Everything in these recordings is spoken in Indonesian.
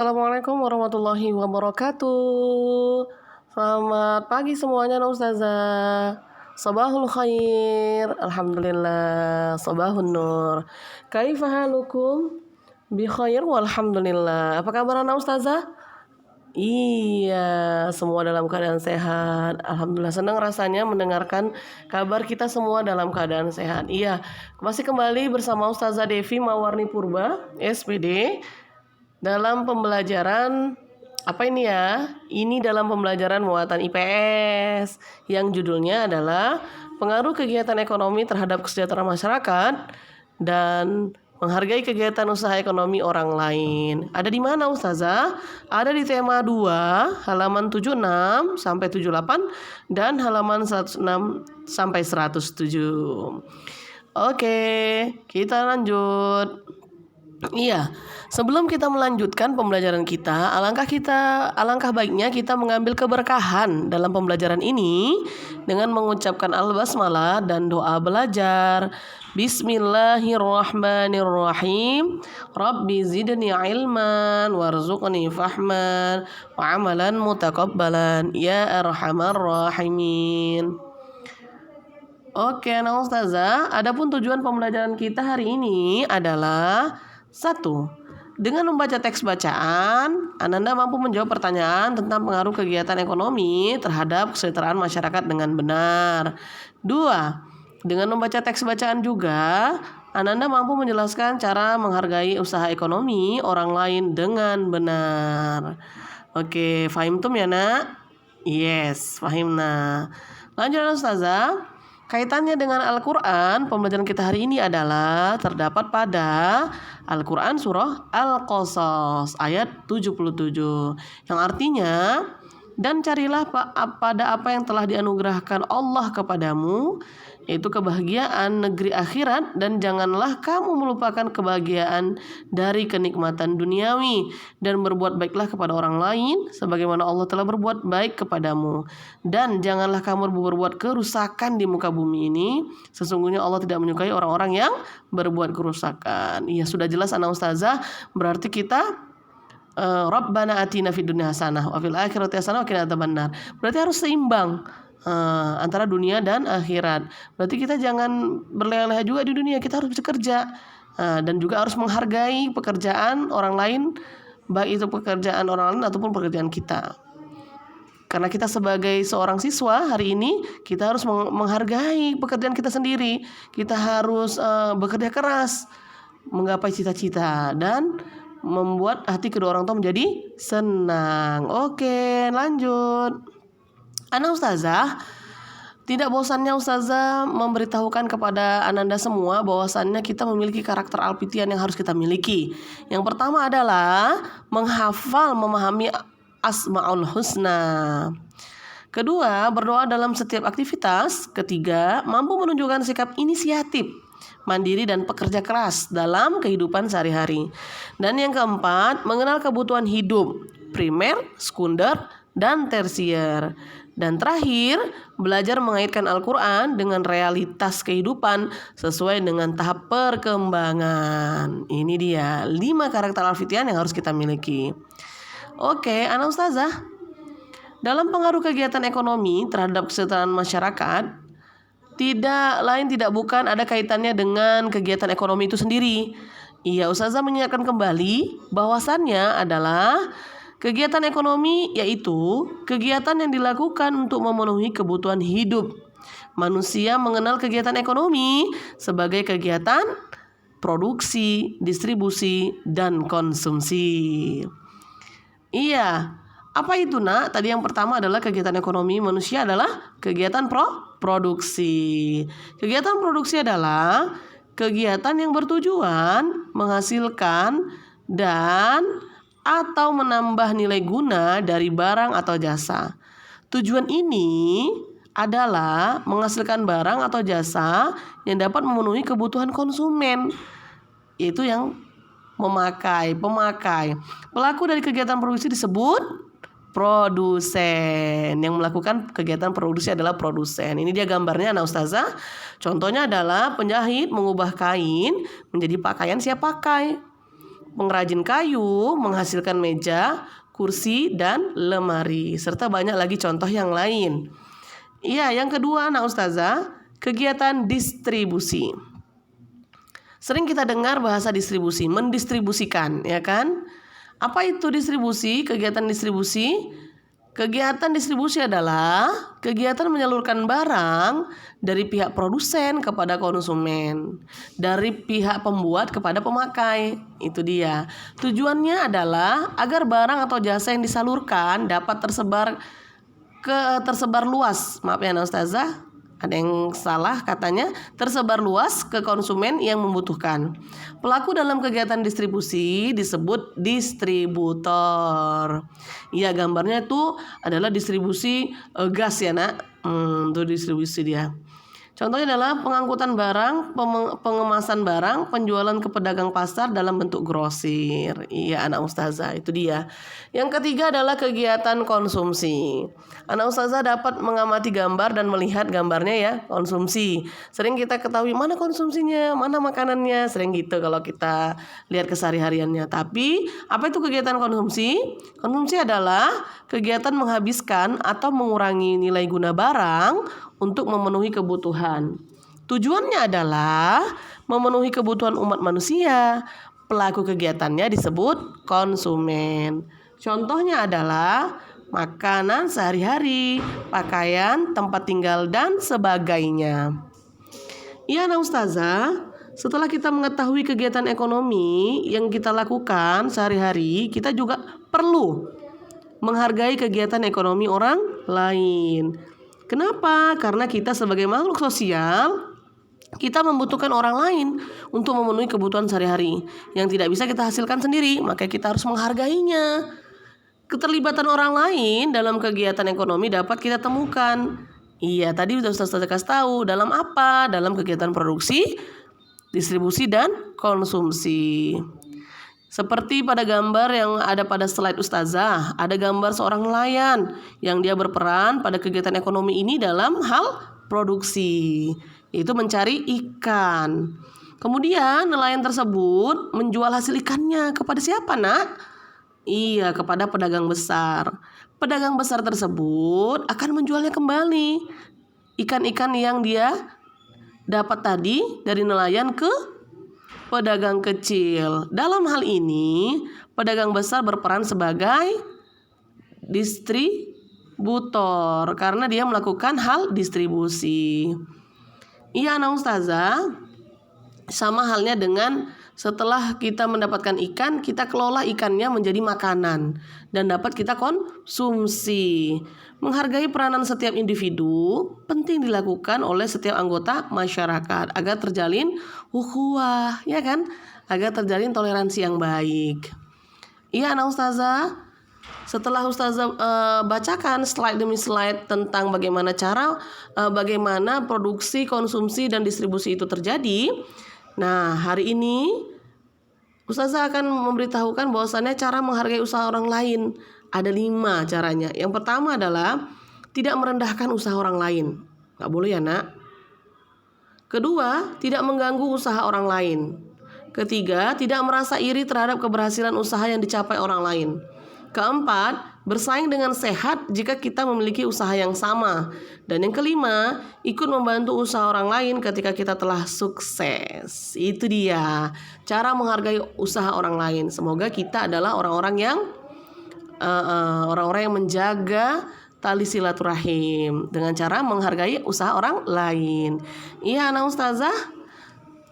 Assalamualaikum warahmatullahi wabarakatuh. Selamat pagi semuanya, Ustazah. Sabahul khair. Alhamdulillah. Sabahun nur. Kaifa halukum? Bi khair walhamdulillah. Apa kabar anak Ustazah? Iya, semua dalam keadaan sehat. Alhamdulillah, senang rasanya mendengarkan kabar kita semua dalam keadaan sehat. Iya, masih kembali bersama Ustazah Devi Mawarni Purba, SPD, dalam pembelajaran apa ini ya? Ini dalam pembelajaran muatan IPS yang judulnya adalah pengaruh kegiatan ekonomi terhadap kesejahteraan masyarakat dan menghargai kegiatan usaha ekonomi orang lain. Ada di mana Ustazah? Ada di tema 2, halaman 76 sampai 78 dan halaman 106 sampai 107. Oke, kita lanjut. Iya, sebelum kita melanjutkan pembelajaran kita, alangkah baiknya kita mengambil keberkahan dalam pembelajaran ini dengan mengucapkan al-basmalah dan doa belajar. Bismillahirrahmanirrahim. Rabbi zidni ilman warzuqni fahman wa amalan mutaqabbalan ya arhamar rahimin. Oke, nah Ustazah, adapun tujuan pembelajaran kita hari ini adalah 1. Dengan membaca teks bacaan, Ananda mampu menjawab pertanyaan tentang pengaruh kegiatan ekonomi terhadap kesejahteraan masyarakat dengan benar. 2. Dengan membaca teks bacaan juga, Ananda mampu menjelaskan cara menghargai usaha ekonomi orang lain dengan benar. Oke, fahim tum ya nak? Yes, fahimna. Lanjut Ustazah. Kaitannya dengan Al-Quran, pembelajaran kita hari ini adalah terdapat pada Al-Quran surah Al-Qasas ayat 77. Yang artinya, dan carilah pada apa yang telah dianugerahkan Allah kepadamu, yaitu kebahagiaan negeri akhirat, dan janganlah kamu melupakan kebahagiaan dari kenikmatan duniawi, dan berbuat baiklah kepada orang lain sebagaimana Allah telah berbuat baik kepadamu, dan janganlah kamu berbuat kerusakan di muka bumi ini, sesungguhnya Allah tidak menyukai orang-orang yang berbuat kerusakan. Iya, sudah jelas anak Ustazah, berarti kita Rabbana atina fid dunya hasanah wa fil akhirati hasanah wa qina adzabannar. Berarti harus seimbang antara dunia dan akhirat. Berarti kita jangan berleha-leha juga di dunia, kita harus bekerja dan juga harus menghargai pekerjaan orang lain, baik itu pekerjaan orang lain ataupun pekerjaan kita. Karena kita sebagai seorang siswa hari ini, kita harus menghargai pekerjaan kita sendiri. Kita harus bekerja keras menggapai cita-cita dan membuat hati kedua orang tua menjadi senang. Oke, lanjut. Anak Ustazah, tidak bosannya Ustazah memberitahukan kepada Ananda semua bahwasannya kita memiliki karakter alpitian yang harus kita miliki. Yang pertama adalah menghafal, memahami Asmaul Husna. Kedua, berdoa dalam setiap aktivitas. Ketiga, mampu menunjukkan sikap inisiatif, mandiri dan pekerja keras dalam kehidupan sehari-hari. Dan yang keempat, mengenal kebutuhan hidup primer, sekunder, dan tersier. Dan terakhir, belajar mengaitkan Al-Quran dengan realitas kehidupan sesuai dengan tahap perkembangan. Ini dia 5 karakter alfitian yang harus kita miliki. Oke, anak Ustazah, dalam pengaruh kegiatan ekonomi terhadap kesejahteraan masyarakat, tidak bukan ada kaitannya dengan kegiatan ekonomi itu sendiri. Iya, Ustazah mengingatkan kembali bahwasannya adalah kegiatan ekonomi yaitu kegiatan yang dilakukan untuk memenuhi kebutuhan hidup. Manusia mengenal kegiatan ekonomi sebagai kegiatan produksi, distribusi, dan konsumsi. Iya, apa itu nak? Tadi yang pertama adalah kegiatan ekonomi manusia adalah kegiatan produksi. Kegiatan produksi adalah kegiatan yang bertujuan menghasilkan dan atau menambah nilai guna dari barang atau jasa. Tujuan ini adalah menghasilkan barang atau jasa yang dapat memenuhi kebutuhan konsumen, yaitu yang pemakai. Pelaku dari kegiatan produksi disebut produsen. Yang melakukan kegiatan produksi adalah produsen. Ini dia gambarnya anak Ustazah. Contohnya adalah penjahit mengubah kain menjadi pakaian siap pakai. pengrajin kayu menghasilkan meja, kursi, dan lemari. Serta banyak lagi contoh yang lain. Iya, yang kedua anak ustazah, kegiatan distribusi. Sering kita dengar bahasa distribusi, mendistribusikan, ya kan? Apa itu distribusi? Kegiatan distribusi? Kegiatan distribusi adalah kegiatan menyalurkan barang dari pihak produsen kepada konsumen, dari pihak pembuat kepada pemakai. Itu dia. Tujuannya adalah agar barang atau jasa yang disalurkan dapat tersebar luas. Maaf ya ustazah, ada yang salah katanya, tersebar luas ke konsumen yang membutuhkan. Pelaku dalam kegiatan distribusi disebut distributor. Iya, gambarnya itu adalah distribusi gas ya nak. Itu distribusi dia. Contohnya adalah pengangkutan barang, pengemasan barang, penjualan ke pedagang pasar dalam bentuk grosir. Iya anak ustazah, itu dia. Yang ketiga adalah kegiatan konsumsi. Anak ustazah dapat mengamati gambar dan melihat gambarnya ya, konsumsi. Sering kita ketahui mana konsumsinya, mana makanannya, sering gitu kalau kita lihat kesehari-hariannya. Tapi apa itu kegiatan konsumsi? Konsumsi adalah kegiatan menghabiskan atau mengurangi nilai guna barang untuk memenuhi kebutuhan. Tujuannya adalah memenuhi kebutuhan umat manusia. Pelaku kegiatannya disebut konsumen. Contohnya adalah makanan sehari-hari, pakaian, tempat tinggal, dan sebagainya. Iya, nah ustazah, setelah kita mengetahui kegiatan ekonomi yang kita lakukan sehari-hari, kita juga perlu menghargai kegiatan ekonomi orang lain. Kenapa? Karena kita sebagai makhluk sosial, kita membutuhkan orang lain untuk memenuhi kebutuhan sehari-hari yang tidak bisa kita hasilkan sendiri, maka kita harus menghargainya. Keterlibatan orang lain dalam kegiatan ekonomi dapat kita temukan. Iya, tadi sudah Ustaz kasih tahu, dalam apa? Dalam kegiatan produksi, distribusi, dan konsumsi. Seperti pada gambar yang ada pada slide ustazah, ada gambar seorang nelayan yang dia berperan pada kegiatan ekonomi ini dalam hal produksi, yaitu mencari ikan. Kemudian nelayan tersebut menjual hasil ikannya kepada siapa nak? Iya, kepada pedagang besar. Pedagang besar tersebut akan menjualnya kembali ikan-ikan yang dia dapat tadi dari nelayan ke pedagang kecil. Dalam hal ini, pedagang besar berperan sebagai distributor karena dia melakukan hal distribusi. Iya, anak ustazah, sama halnya dengan setelah kita mendapatkan ikan, kita kelola ikannya menjadi makanan dan dapat kita konsumsi. Menghargai peranan setiap individu penting dilakukan oleh setiap anggota masyarakat agar terjalin ukhuwah, ya kan? Agar terjalin toleransi yang baik. Iya anak ustazah, setelah ustazah bacakan slide demi slide tentang bagaimana bagaimana produksi, konsumsi, dan distribusi itu terjadi. Nah, hari ini ustazah akan memberitahukan bahwasannya cara menghargai usaha orang lain. Ada 5 caranya. Yang pertama adalah tidak merendahkan usaha orang lain. Gak boleh ya nak. Kedua, tidak mengganggu usaha orang lain. Ketiga, tidak merasa iri terhadap keberhasilan usaha yang dicapai orang lain. Keempat, bersaing dengan sehat jika kita memiliki usaha yang sama. Dan yang kelima, ikut membantu usaha orang lain ketika kita telah sukses. Itu dia cara menghargai usaha orang lain. Semoga kita adalah orang-orang yang menjaga tali silaturahim dengan cara menghargai usaha orang lain. Iya anak ustazah,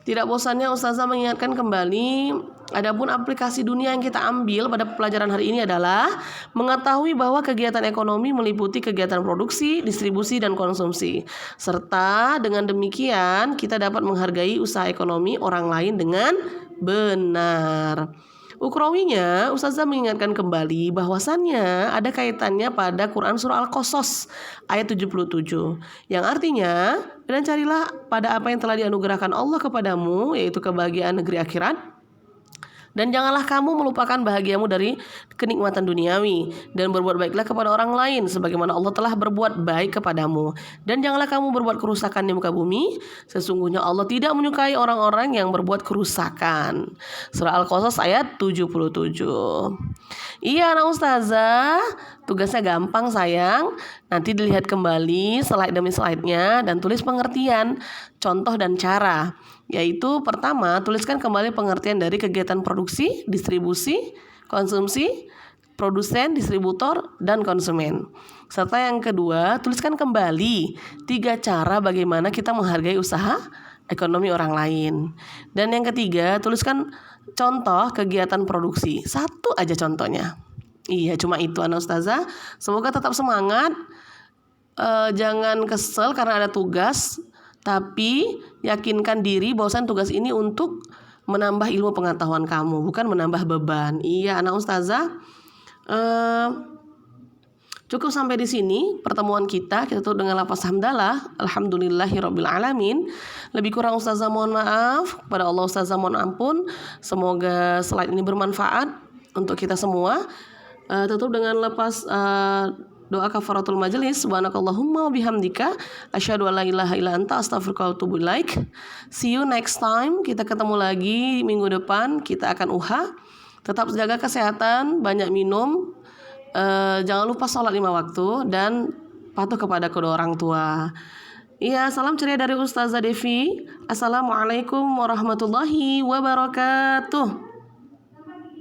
tidak bosannya ustazah mengingatkan kembali, adapun aplikasi dunia yang kita ambil pada pelajaran hari ini adalah mengetahui bahwa kegiatan ekonomi meliputi kegiatan produksi, distribusi, dan konsumsi. Serta dengan demikian kita dapat menghargai usaha ekonomi orang lain dengan benar. Ukrawinya, ustazah mengingatkan kembali bahwasannya ada kaitannya pada Quran surah Al-Qasas ayat 77 yang artinya, dan carilah pada apa yang telah dianugerahkan Allah kepadamu, yaitu kebahagiaan negeri akhirat, Dan janganlah kamu melupakan bahagiamu dari kenikmatan duniawi, dan berbuat baiklah kepada orang lain sebagaimana Allah telah berbuat baik kepadamu. Dan janganlah kamu berbuat kerusakan di muka bumi, sesungguhnya Allah tidak menyukai orang-orang yang berbuat kerusakan. Surah Al-Qasas ayat 77. Iya anak ustazah, tugasnya gampang sayang. Nanti dilihat kembali slide demi slide-nya dan tulis pengertian, contoh dan cara. Yaitu pertama, tuliskan kembali pengertian dari kegiatan produksi, distribusi, konsumsi, produsen, distributor, dan konsumen. Serta yang kedua, tuliskan kembali 3 cara bagaimana kita menghargai usaha ekonomi orang lain. Dan yang ketiga, tuliskan contoh kegiatan produksi. 1 aja contohnya. Iya, cuma itu anak ustazah. Semoga tetap semangat. Jangan kesel karena ada tugas, tapi yakinkan diri bahwasan tugas ini untuk menambah ilmu pengetahuan kamu, bukan menambah beban. Iya anak ustazah. Cukup sampai di sini pertemuan kita tutup dengan lafaz hamdalah. Alhamdulillahirabbil alamin. Lebih kurang ustazah mohon maaf, kepada Allah ustazah mohon ampun. Semoga slide ini bermanfaat untuk kita semua. Tutup dengan lepas doa kafaratul majelis. Subhanakallahumma wa bihamdika asyhadu an la ilaha illa anta astaghfiruka wa atubu ilaik. See you next time. Kita ketemu lagi minggu depan. Kita akan tetap jaga kesehatan, banyak minum, jangan lupa sholat 5 waktu, dan patuh kepada kedua orang tua. Iya, salam ceria dari Ustazah Devi. Assalamualaikum warahmatullahi wabarakatuh.